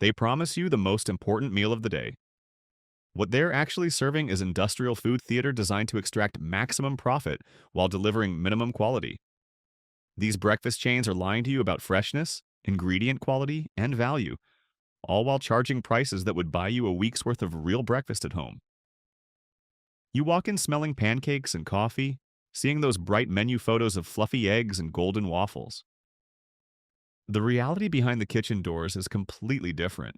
They promise you the most important meal of the day. What they're actually serving is industrial food theater designed to extract maximum profit while delivering minimum quality. These breakfast chains are lying to you about freshness, ingredient quality, and value, all while charging prices that would buy you a week's worth of real breakfast at home. You walk in smelling pancakes and coffee, seeing those bright menu photos of fluffy eggs and golden waffles. The reality behind the kitchen doors is completely different.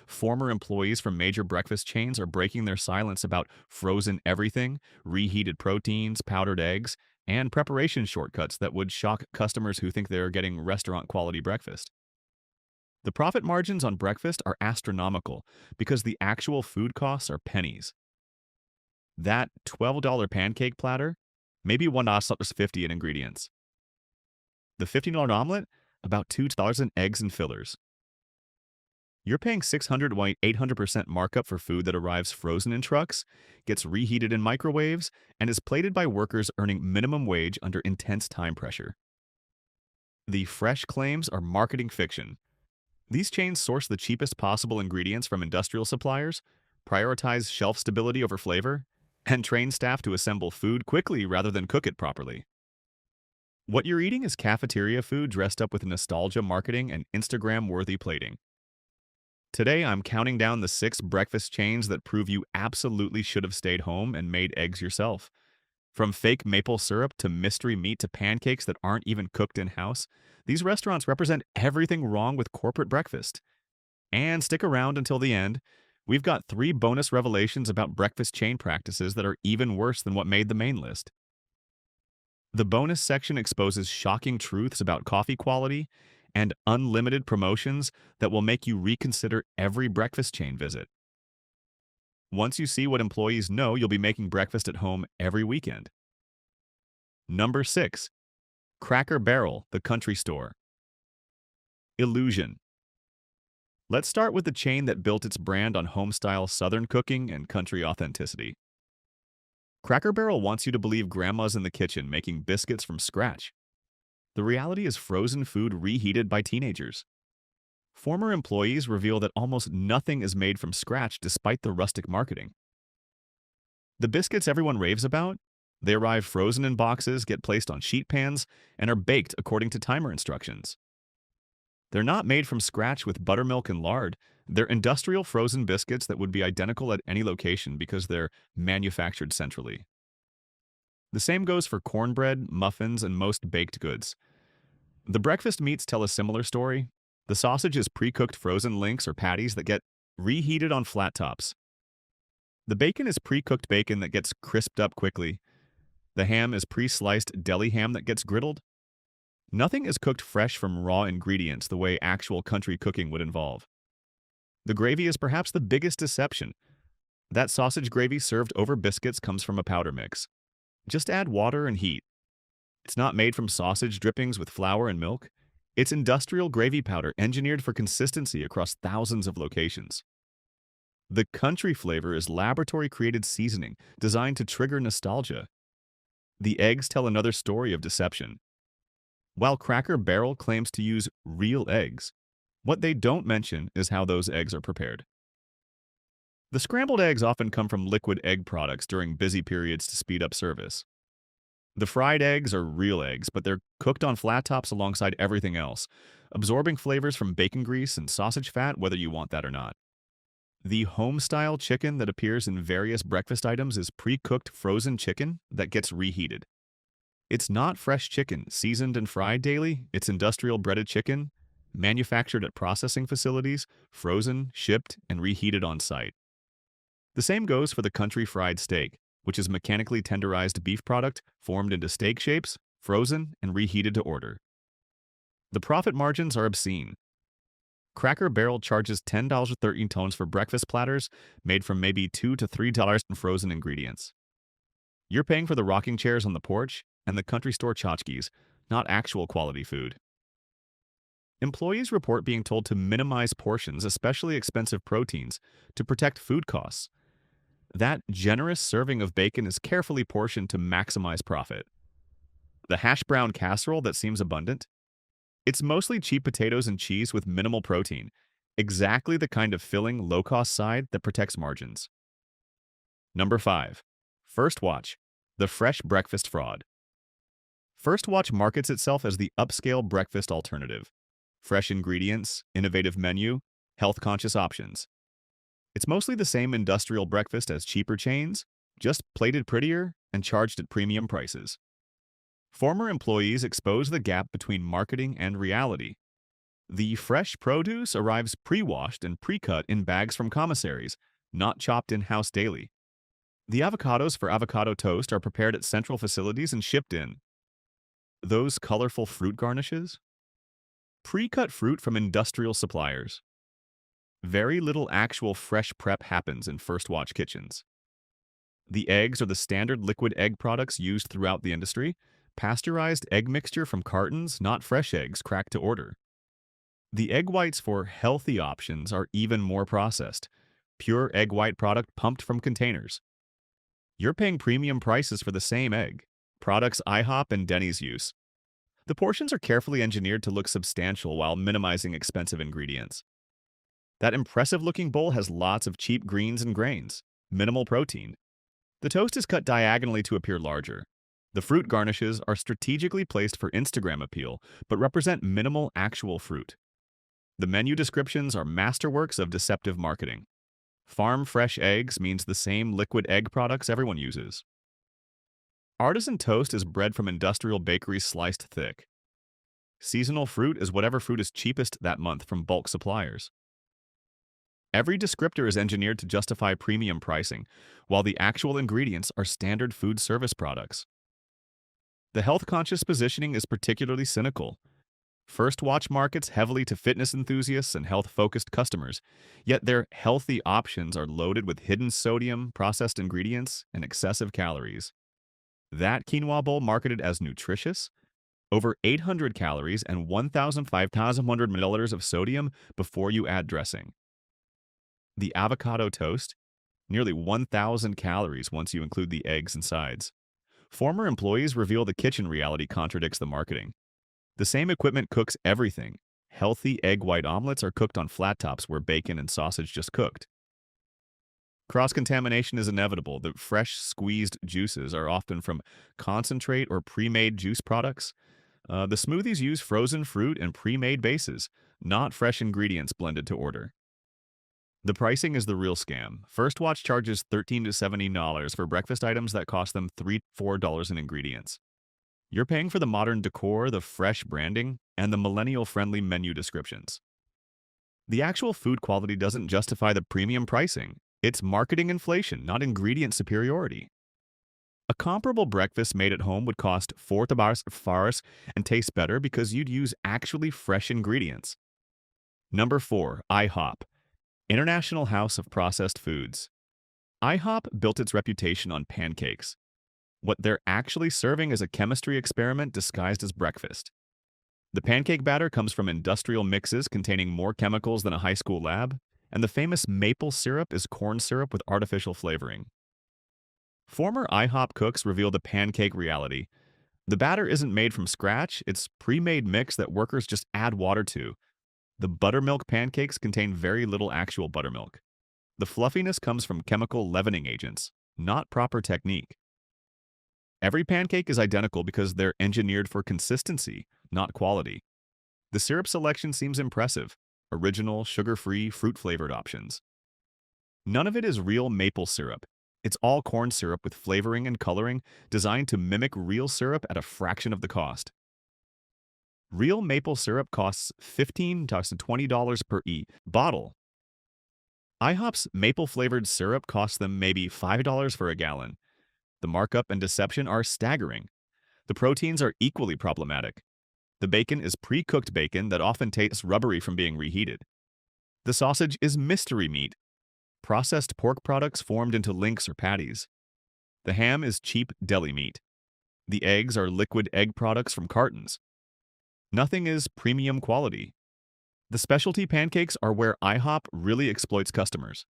Former employees from major breakfast chains are breaking their silence about frozen everything, reheated proteins, powdered eggs, and preparation shortcuts that would shock customers who think they're getting restaurant quality breakfast. The profit margins on breakfast are astronomical because the actual food costs are pennies. That $12 pancake platter, maybe $1.50 in ingredients. The $15 omelet, about $2 in eggs and fillers. You're paying 600 to 800% markup for food that arrives frozen in trucks, gets reheated in microwaves, and is plated by workers earning minimum wage under intense time pressure. The fresh claims are marketing fiction. These chains source the cheapest possible ingredients from industrial suppliers, prioritize shelf stability over flavor, and train staff to assemble food quickly rather than cook it properly. What you're eating is cafeteria food dressed up with nostalgia marketing and Instagram-worthy plating. Today, I'm counting down the 6 breakfast chains that prove you absolutely should have stayed home and made eggs yourself. From fake maple syrup to mystery meat to pancakes that aren't even cooked in-house, these restaurants represent everything wrong with corporate breakfast. And stick around until the end. We've got 3 bonus revelations about breakfast chain practices that are even worse than what made the main list. The bonus section exposes shocking truths about coffee quality and unlimited promotions that will make you reconsider every breakfast chain visit. Once you see what employees know, you'll be making breakfast at home every weekend. Number 6. Cracker Barrel, the country store. Illusion. Let's start with the chain that built its brand on home-style Southern cooking and country authenticity. Cracker Barrel wants you to believe grandma's in the kitchen making biscuits from scratch. The reality is frozen food reheated by teenagers. Former employees reveal that almost nothing is made from scratch despite the rustic marketing. The biscuits everyone raves about? They arrive frozen in boxes, get placed on sheet pans, and are baked according to timer instructions. They're not made from scratch with buttermilk and lard. They're industrial frozen biscuits that would be identical at any location because they're manufactured centrally. The same goes for cornbread, muffins, and most baked goods. The breakfast meats tell a similar story. The sausage is pre-cooked frozen links or patties that get reheated on flat tops. The bacon is pre-cooked bacon that gets crisped up quickly. The ham is pre-sliced deli ham that gets griddled. Nothing is cooked fresh from raw ingredients the way actual country cooking would involve. The gravy is perhaps the biggest deception. That sausage gravy served over biscuits comes from a powder mix. Just add water and heat. It's not made from sausage drippings with flour and milk. It's industrial gravy powder engineered for consistency across thousands of locations. The country flavor is laboratory-created seasoning designed to trigger nostalgia. The eggs tell another story of deception. While Cracker Barrel claims to use real eggs, what they don't mention is how those eggs are prepared. The scrambled eggs often come from liquid egg products during busy periods to speed up service. The fried eggs are real eggs, but they're cooked on flat tops alongside everything else, absorbing flavors from bacon grease and sausage fat whether you want that or not. The home-style chicken that appears in various breakfast items is pre-cooked frozen chicken that gets reheated. It's not fresh chicken, seasoned and fried daily. It's industrial breaded chicken, manufactured at processing facilities, frozen, shipped, and reheated on site. The same goes for the country fried steak, which is mechanically tenderized beef product formed into steak shapes, frozen, and reheated to order. The profit margins are obscene. Cracker Barrel charges $10.13 for breakfast platters made from maybe $2 to $3 in frozen ingredients. You're paying for the rocking chairs on the porch and the country store tchotchkes, not actual quality food. Employees report being told to minimize portions, especially expensive proteins, to protect food costs. That generous serving of bacon is carefully portioned to maximize profit. The hash brown casserole that seems abundant? It's mostly cheap potatoes and cheese with minimal protein. Exactly the kind of filling, low-cost side that protects margins. Number 5. First Watch, the fresh breakfast fraud. First Watch markets itself as the upscale breakfast alternative. Fresh ingredients, innovative menu, health-conscious options. It's mostly the same industrial breakfast as cheaper chains, just plated prettier and charged at premium prices. Former employees expose the gap between marketing and reality. The fresh produce arrives pre-washed and pre-cut in bags from commissaries, not chopped in-house daily. The avocados for avocado toast are prepared at central facilities and shipped in. Those colorful fruit garnishes? Pre-cut fruit from industrial suppliers. Very little actual fresh prep happens in First Watch kitchens. The eggs are the standard liquid egg products used throughout the industry. Pasteurized egg mixture from cartons, not fresh eggs cracked to order. The egg whites for healthy options are even more processed. Pure egg white product pumped from containers. You're paying premium prices for the same egg. Products IHOP and Denny's use. The portions are carefully engineered to look substantial while minimizing expensive ingredients. That impressive-looking bowl has lots of cheap greens and grains. Minimal protein. The toast is cut diagonally to appear larger. The fruit garnishes are strategically placed for Instagram appeal, but represent minimal actual fruit. The menu descriptions are masterworks of deceptive marketing. Farm fresh eggs means the same liquid egg products everyone uses. Artisan toast is bread from industrial bakeries sliced thick. Seasonal fruit is whatever fruit is cheapest that month from bulk suppliers. Every descriptor is engineered to justify premium pricing, while the actual ingredients are standard food service products. The health-conscious positioning is particularly cynical. First Watch markets heavily to fitness enthusiasts and health-focused customers, yet their healthy options are loaded with hidden sodium, processed ingredients, and excessive calories. That quinoa bowl marketed as nutritious? Over 800 calories and 1,500 milliliters of sodium before you add dressing. The avocado toast? Nearly 1,000 calories once you include the eggs and sides. Former employees reveal the kitchen reality contradicts the marketing. The same equipment cooks everything. Healthy egg white omelets are cooked on flat tops where bacon and sausage just cooked. Cross-contamination is inevitable. The fresh squeezed juices are often from concentrate or pre-made juice products. The smoothies use frozen fruit and pre-made bases, not fresh ingredients blended to order. The pricing is the real scam. First Watch charges $13 to $17 for breakfast items that cost them $3 to $4 in ingredients. You're paying for the modern decor, the fresh branding, and the millennial-friendly menu descriptions. The actual food quality doesn't justify the premium pricing. It's marketing inflation, not ingredient superiority. A comparable breakfast made at home would cost $4 and taste better because you'd use actually fresh ingredients. Number 4. IHOP, International House of Processed Foods. IHOP built its reputation on pancakes. What they're actually serving is a chemistry experiment disguised as breakfast. The pancake batter comes from industrial mixes containing more chemicals than a high school lab, and the famous maple syrup is corn syrup with artificial flavoring. Former IHOP cooks reveal the pancake reality. The batter isn't made from scratch, it's pre-made mix that workers just add water to. The buttermilk pancakes contain very little actual buttermilk. The fluffiness comes from chemical leavening agents, not proper technique. Every pancake is identical because they're engineered for consistency, not quality. The syrup selection seems impressive. Original, sugar-free, fruit-flavored options. None of it is real maple syrup. It's all corn syrup with flavoring and coloring designed to mimic real syrup at a fraction of the cost. Real maple syrup costs $15 to $20 per bottle. IHOP's maple-flavored syrup costs them maybe $5 for a gallon. The markup and deception are staggering. The proteins are equally problematic. The bacon is pre-cooked bacon that often tastes rubbery from being reheated. The sausage is mystery meat, processed pork products formed into links or patties. The ham is cheap deli meat. The eggs are liquid egg products from cartons. Nothing is premium quality. The specialty pancakes are where IHOP really exploits customers.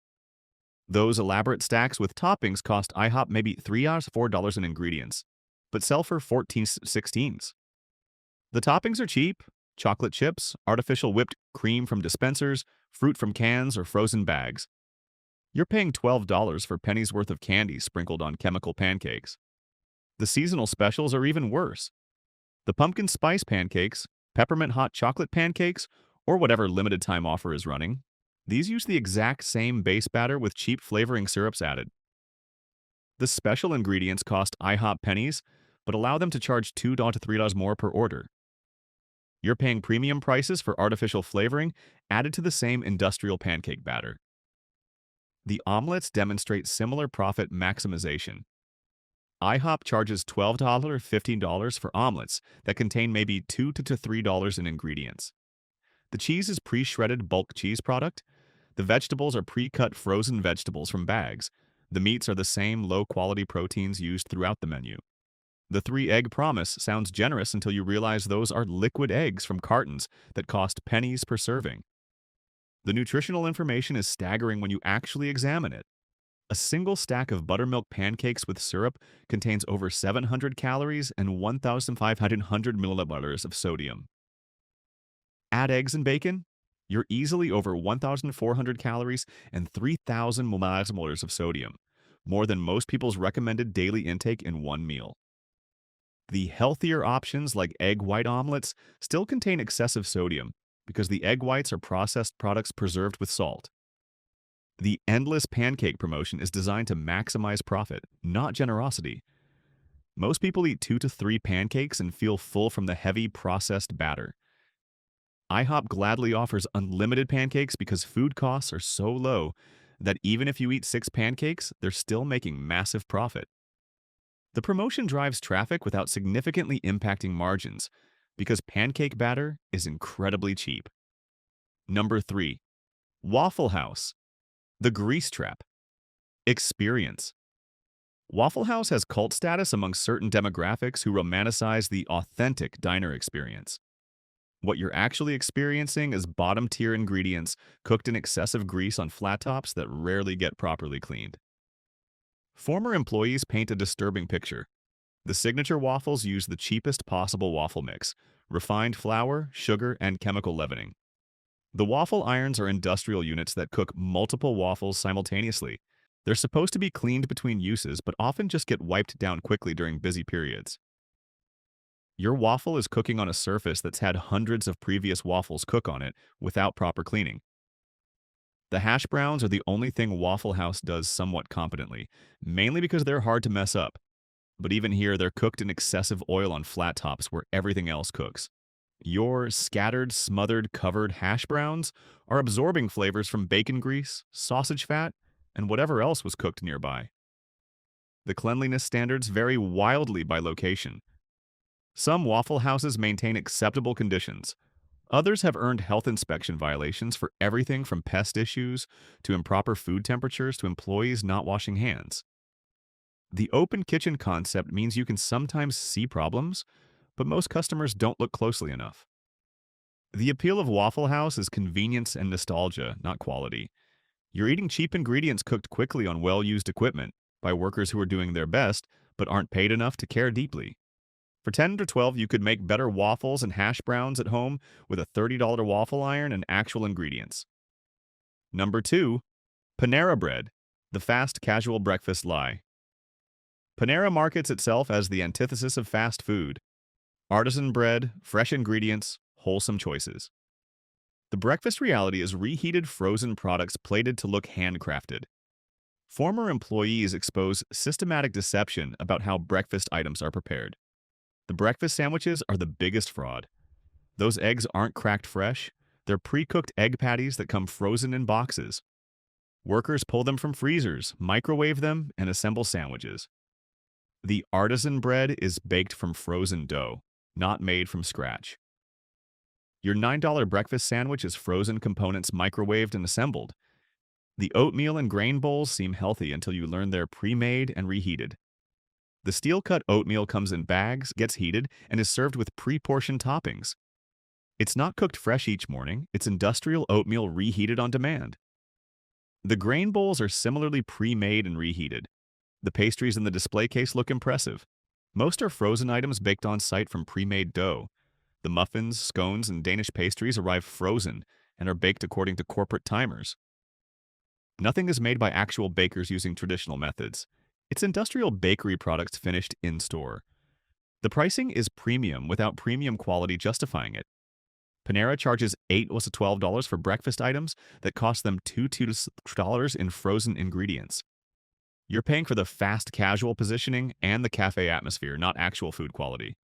Those elaborate stacks with toppings cost IHOP maybe $3 to $4 in ingredients, but sell for 14 16s. The toppings are cheap, chocolate chips, artificial whipped cream from dispensers, fruit from cans, or frozen bags. You're paying $12 for pennies worth of candy sprinkled on chemical pancakes. The seasonal specials are even worse. The pumpkin spice pancakes, peppermint hot chocolate pancakes, or whatever limited time offer is running, these use the exact same base batter with cheap flavoring syrups added. The special ingredients cost IHOP pennies, but allow them to charge $2 to $3 more per order. You're paying premium prices for artificial flavoring added to the same industrial pancake batter. The omelets demonstrate similar profit maximization. IHOP charges $12 or $15 for omelets that contain maybe $2 to $3 in ingredients. The cheese is pre-shredded bulk cheese product. The vegetables are pre-cut frozen vegetables from bags. The meats are the same low-quality proteins used throughout the menu. The 3-egg promise sounds generous until you realize those are liquid eggs from cartons that cost pennies per serving. The nutritional information is staggering when you actually examine it. A single stack of buttermilk pancakes with syrup contains over 700 calories and 1,500 milliliters of sodium. Add eggs and bacon, you're easily over 1,400 calories and 3,000 milliliters of sodium, more than most people's recommended daily intake in one meal. The healthier options like egg white omelets still contain excessive sodium because the egg whites are processed products preserved with salt. The endless pancake promotion is designed to maximize profit, not generosity. Most people eat 2 to 3 pancakes and feel full from the heavy processed batter. IHOP gladly offers unlimited pancakes because food costs are so low that even if you eat 6 pancakes, they're still making massive profit. The promotion drives traffic without significantly impacting margins because pancake batter is incredibly cheap. Number 3. Waffle House. The grease trap. Experience. Waffle House has cult status among certain demographics who romanticize the authentic diner experience. What you're actually experiencing is bottom-tier ingredients cooked in excessive grease on flat tops that rarely get properly cleaned. Former employees paint a disturbing picture. The signature waffles use the cheapest possible waffle mix, refined flour, sugar, and chemical leavening. The waffle irons are industrial units that cook multiple waffles simultaneously. They're supposed to be cleaned between uses, but often just get wiped down quickly during busy periods. Your waffle is cooking on a surface that's had hundreds of previous waffles cook on it without proper cleaning. The hash browns are the only thing Waffle House does somewhat competently, mainly because they're hard to mess up. But even here, they're cooked in excessive oil on flat tops where everything else cooks. Your scattered, smothered, covered hash browns are absorbing flavors from bacon grease, sausage fat, and whatever else was cooked nearby. The cleanliness standards vary wildly by location. Some Waffle Houses maintain acceptable conditions. Others have earned health inspection violations for everything from pest issues to improper food temperatures to employees not washing hands. The open kitchen concept means you can sometimes see problems, but most customers don't look closely enough. The appeal of Waffle House is convenience and nostalgia, not quality. You're eating cheap ingredients cooked quickly on well-used equipment by workers who are doing their best but aren't paid enough to care deeply. For $10 to $12, you could make better waffles and hash browns at home with a $30 waffle iron and actual ingredients. Number 2. Panera Bread, the fast casual breakfast lie. Panera markets itself as the antithesis of fast food. Artisan bread, fresh ingredients, wholesome choices. The breakfast reality is reheated frozen products plated to look handcrafted. Former employees expose systematic deception about how breakfast items are prepared. The breakfast sandwiches are the biggest fraud. Those eggs aren't cracked fresh. They're pre-cooked egg patties that come frozen in boxes. Workers pull them from freezers, microwave them, and assemble sandwiches. The artisan bread is baked from frozen dough, not made from scratch. Your $9 breakfast sandwich is frozen components microwaved and assembled. The oatmeal and grain bowls seem healthy until you learn they're pre-made and reheated. The steel-cut oatmeal comes in bags, gets heated, and is served with pre-portioned toppings. It's not cooked fresh each morning, it's industrial oatmeal reheated on demand. The grain bowls are similarly pre-made and reheated. The pastries in the display case look impressive. Most are frozen items baked on site from pre-made dough. The muffins, scones, and Danish pastries arrive frozen and are baked according to corporate timers. Nothing is made by actual bakers using traditional methods. It's industrial bakery products finished in-store. The pricing is premium without premium quality justifying it. Panera charges $8 to $12 for breakfast items that cost them $2 to $2 in frozen ingredients. You're paying for the fast casual positioning and the cafe atmosphere, not actual food quality.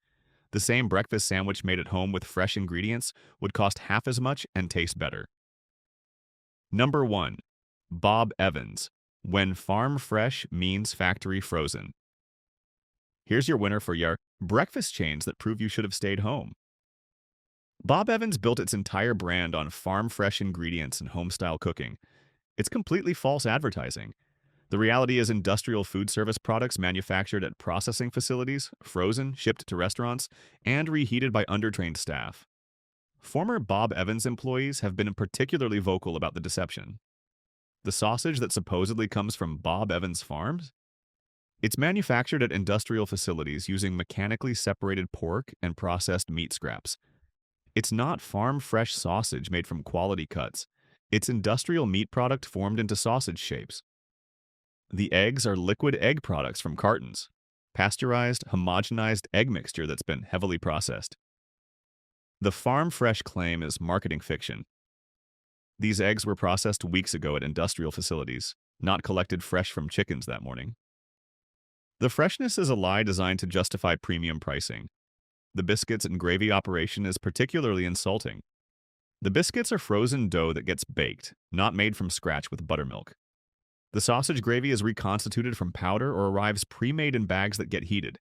The same breakfast sandwich made at home with fresh ingredients would cost half as much and taste better. Number 1. Bob Evans. When farm fresh means factory frozen. Here's your winner for your breakfast chains that prove you should have stayed home. Bob Evans built its entire brand on farm fresh ingredients and home-style cooking. It's completely false advertising. The reality is industrial food service products manufactured at processing facilities, frozen, shipped to restaurants, and reheated by undertrained staff. Former Bob Evans employees have been particularly vocal about the deception. The sausage that supposedly comes from Bob Evans farms? It's manufactured at industrial facilities using mechanically separated pork and processed meat scraps. It's not farm-fresh sausage made from quality cuts. It's industrial meat product formed into sausage shapes. The eggs are liquid egg products from cartons, pasteurized, homogenized egg mixture that's been heavily processed. The farm-fresh claim is marketing fiction. These eggs were processed weeks ago at industrial facilities, not collected fresh from chickens that morning. The freshness is a lie designed to justify premium pricing. The biscuits and gravy operation is particularly insulting. The biscuits are frozen dough that gets baked, not made from scratch with buttermilk. The sausage gravy is reconstituted from powder or arrives pre-made in bags that get heated.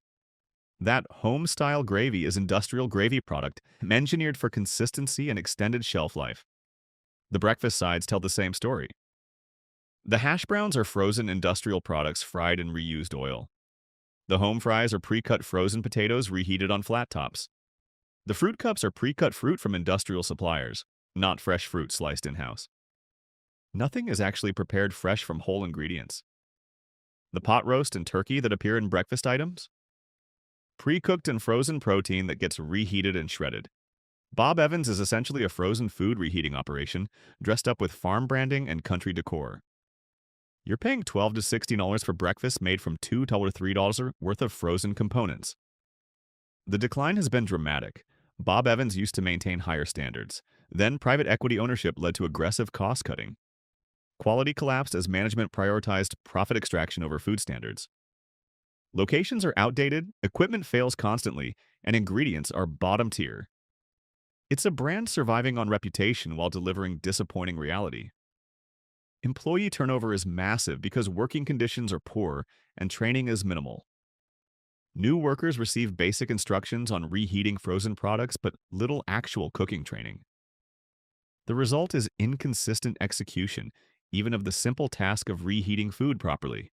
That home-style gravy is industrial gravy product engineered for consistency and extended shelf life. The breakfast sides tell the same story. The hash browns are frozen industrial products fried in reused oil. The home fries are pre-cut frozen potatoes reheated on flat tops. The fruit cups are pre-cut fruit from industrial suppliers, not fresh fruit sliced in-house. Nothing is actually prepared fresh from whole ingredients. The pot roast and turkey that appear in breakfast items? Pre-cooked and frozen protein that gets reheated and shredded. Bob Evans is essentially a frozen food reheating operation dressed up with farm branding and country decor. You're paying $12 to $16 for breakfast made from $2 to $3 worth of frozen components. The decline has been dramatic. Bob Evans used to maintain higher standards. Then private equity ownership led to aggressive cost-cutting. Quality collapsed as management prioritized profit extraction over food standards. Locations are outdated, equipment fails constantly, and ingredients are bottom tier. It's a brand surviving on reputation while delivering disappointing reality. Employee turnover is massive because working conditions are poor and training is minimal. New workers receive basic instructions on reheating frozen products but little actual cooking training. The result is inconsistent execution, even of the simple task of reheating food properly.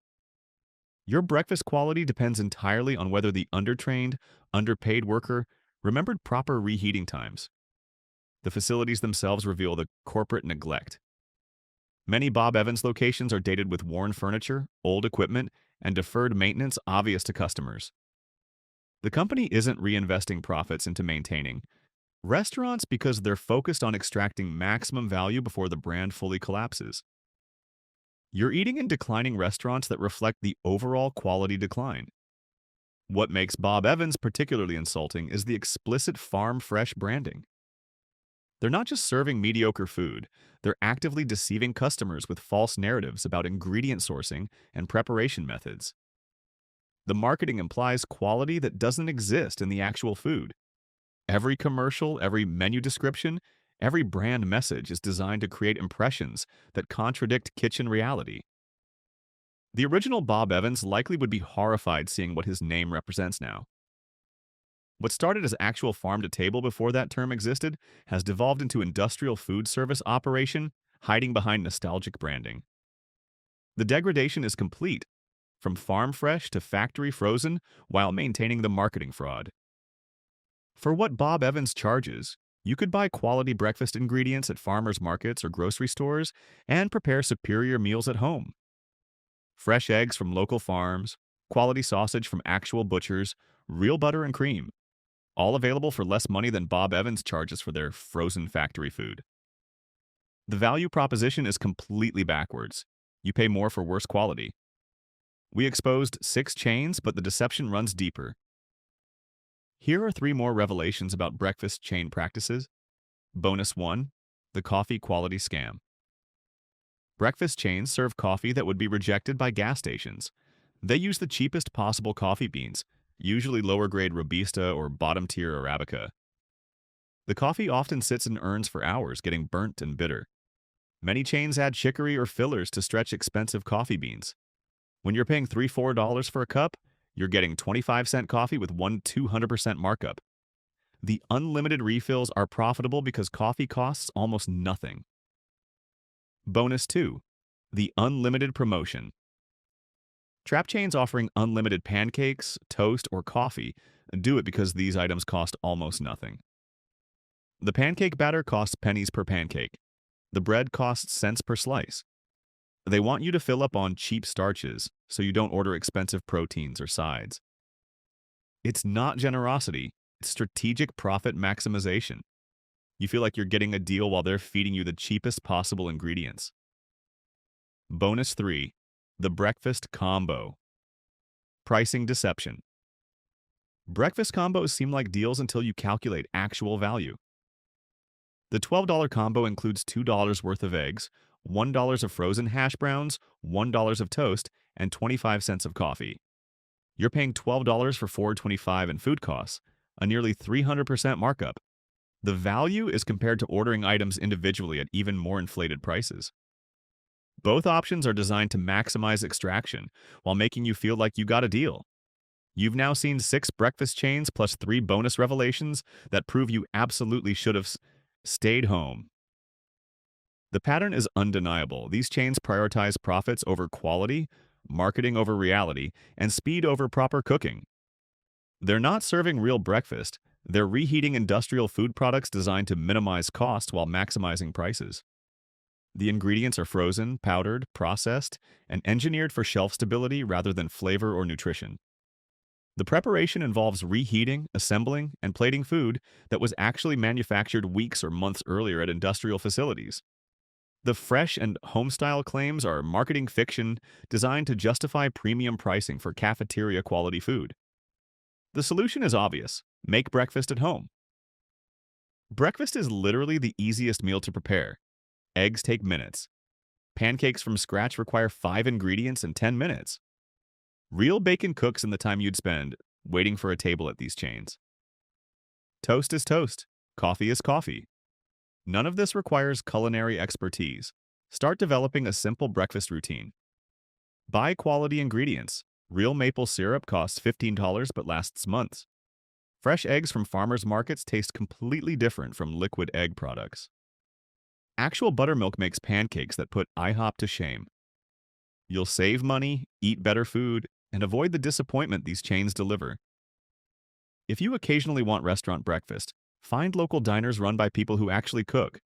Your breakfast quality depends entirely on whether the undertrained, underpaid worker remembered proper reheating times. The facilities themselves reveal the corporate neglect. Many Bob Evans locations are dated with worn furniture, old equipment, and deferred maintenance obvious to customers. The company isn't reinvesting profits into maintaining restaurants because they're focused on extracting maximum value before the brand fully collapses. You're eating in declining restaurants that reflect the overall quality decline. What makes Bob Evans particularly insulting is the explicit farm-fresh branding. They're not just serving mediocre food, they're actively deceiving customers with false narratives about ingredient sourcing and preparation methods. The marketing implies quality that doesn't exist in the actual food. Every commercial, every menu description, every brand message is designed to create impressions that contradict kitchen reality. The original Bob Evans likely would be horrified seeing what his name represents now. What started as actual farm-to-table before that term existed has devolved into industrial food service operation, hiding behind nostalgic branding. The degradation is complete, from farm fresh to factory frozen, while maintaining the marketing fraud. For what Bob Evans charges, you could buy quality breakfast ingredients at farmers markets or grocery stores and prepare superior meals at home. Fresh eggs from local farms, quality sausage from actual butchers, real butter and cream, all available for less money than Bob Evans charges for their frozen factory food. The value proposition is completely backwards. You pay more for worse quality. We exposed 6 chains, but the deception runs deeper. Here are 3 more revelations about breakfast chain practices. Bonus 1. The coffee quality scam. Breakfast chains serve coffee that would be rejected by gas stations. They use the cheapest possible coffee beans, usually lower-grade Robusta or bottom-tier Arabica. The coffee often sits in urns for hours, getting burnt and bitter. Many chains add chicory or fillers to stretch expensive coffee beans. When you're paying $3-4 for a cup, you're getting 25-cent coffee with 200% markup. The unlimited refills are profitable because coffee costs almost nothing. Bonus 2. The unlimited promotion. Trap chains offering unlimited pancakes, toast, or coffee do it because these items cost almost nothing. The pancake batter costs pennies per pancake. The bread costs cents per slice. They want you to fill up on cheap starches, so you don't order expensive proteins or sides. It's not generosity, it's strategic profit maximization. You feel like you're getting a deal while they're feeding you the cheapest possible ingredients. Bonus 3. The breakfast combo. Pricing deception. Breakfast combos seem like deals until you calculate actual value. The $12 combo includes $2 worth of eggs, $1 of frozen hash browns, $1 of toast, and 25 cents of coffee. You're paying $12 for $4.25 in food costs, a nearly 300% markup. The value is compared to ordering items individually at even more inflated prices. Both options are designed to maximize extraction while making you feel like you got a deal. You've now seen 6 breakfast chains plus 3 bonus revelations that prove you absolutely should have stayed home. The pattern is undeniable. These chains prioritize profits over quality, marketing over reality, and speed over proper cooking. They're not serving real breakfast. They're reheating industrial food products designed to minimize costs while maximizing prices. The ingredients are frozen, powdered, processed, and engineered for shelf stability rather than flavor or nutrition. The preparation involves reheating, assembling, and plating food that was actually manufactured weeks or months earlier at industrial facilities. The fresh and home-style claims are marketing fiction designed to justify premium pricing for cafeteria-quality food. The solution is obvious. Make breakfast at home. Breakfast is literally the easiest meal to prepare. Eggs take minutes. Pancakes from scratch require 5 ingredients in 10 minutes. Real bacon cooks in the time you'd spend waiting for a table at these chains. Toast is toast. Coffee is coffee. None of this requires culinary expertise. Start developing a simple breakfast routine. Buy quality ingredients. Real maple syrup costs $15 but lasts months. Fresh eggs from farmers markets taste completely different from liquid egg products. Actual buttermilk makes pancakes that put IHOP to shame. You'll save money, eat better food, and avoid the disappointment these chains deliver. If you occasionally want restaurant breakfast, find local diners run by people who actually cook.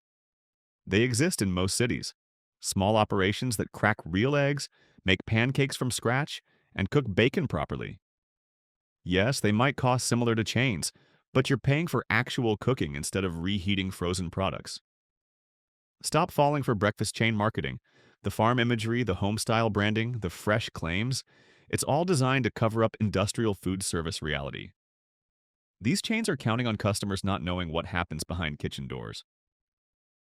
They exist in most cities. Small operations that crack real eggs, make pancakes from scratch, and cook bacon properly. Yes, they might cost similar to chains, but you're paying for actual cooking instead of reheating frozen products. Stop falling for breakfast chain marketing. The farm imagery, the home-style branding, the fresh claims, it's all designed to cover up industrial food service reality. These chains are counting on customers not knowing what happens behind kitchen doors.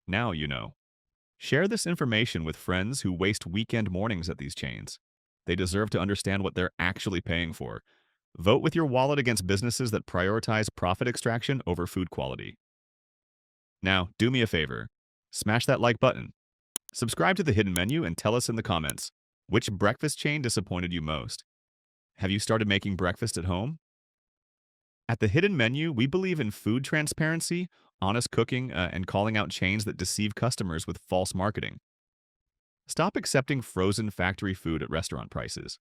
Now you know. Share this information with friends who waste weekend mornings at these chains. They deserve to understand what they're actually paying for. Vote with your wallet against businesses that prioritize profit extraction over food quality. Now, do me a favor. Smash that like button. Subscribe to The Hidden Menu and tell us in the comments, which breakfast chain disappointed you most? Have you started making breakfast at home? At The Hidden Menu, we believe in food transparency, honest cooking, and calling out chains that deceive customers with false marketing. Stop accepting frozen factory food at restaurant prices.